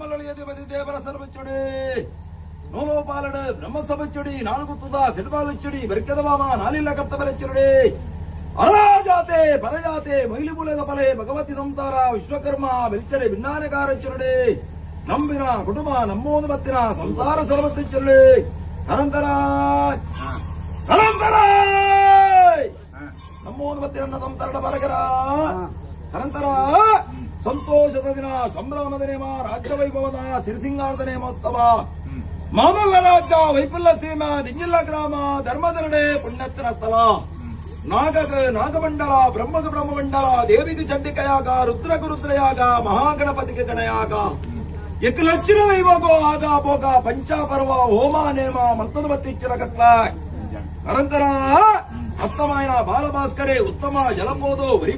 ಮಲ್ಲಳಿಯಧಿಪತಿ ದೇವರ ಸರ್ವಚುಡಿ ನೋಲೋಪಾಲಡು ಬ್ರಹ್ಮ ಸಭಚುಡಿ ನಾಲ್ಗುತ್ತದ ಸಿಡ್ಬಾಲುಚ್ಚುಡಿ ಬೆರ್ಕೆದ ಮಾಮ ನಾಲಿಲ್ಲ ಕರ್ತಬರಚುಡಿ ಅರಾಜಾತೆ ಪರಜಾತೆ ಮೈಲಿಮೂಲೆದ ಫಲೆ ಭಗವತಿ ಸಂತಾರ ವಿಶ್ವಕರ್ಮ ಬೆಲ್ಚಡೆ ಭಿನ್ನಾನಕಾರಚುರುಡಿ ನಂಬಿನ ಕುಟುಂಬ ನಮ್ಮೋದು ಮತ್ತಿನ ಸಂಸಾರ ಸರ್ವತಿಚ್ಚುರುಡಿ ಅನಂತರ ಅನಂತರ ನಮ್ಮೋದು ಮತ್ತಿನ ಸಂತಾರ ಬರಗರ ಅನಂತರ ಸಂತೋಷದ ದಿನ ಸಂಭ್ರಮದ ನೇಮ ರಾಜ್ಯ ವೈಭವದ ಸಿರಿಸಿಂಗಾರದ ನೇಮೋತ್ಸವ ಮಾಮಲ್ಲ ರಾಜ್ಯ ವೈಫಲ್ಯ ಸೀಮ ದಿಂಗಿಲ್ಲ ಗ್ರಾಮ ಧರ್ಮದರಡೆ ಪುಣ್ಯತ್ತರ ಸ್ಥಳ ನಾಗಮಂಡಲ ಬ್ರಹ್ಮಗ ಬ್ರಹ್ಮಮಂಡಲ ದೇವಿಗೆ ಚಂಡಿಕಯಾಗ ರುದ್ರಗ ರುದ್ರಯಾಗ ಮಹಾಗಣಪತಿಗೆ ಗಣಯಾಗ ಎಕ್ಕಲಚ್ಚಿನ ದೈವಗೋ ಆಗ ಭೋಗ ಪಂಚಾಪರ್ವ ಹೋಮ ನೇಮ ಮಂತ್ರದ ಬತ್ತಿಚ್ಚರ ಕಟ್ಲ ಅನಂತರ ಅಸ್ತಮಾಯನ ಬಾಲಭಾಸ್ಕರೇ ಉತ್ತಮ ಜಲಂಬೋದು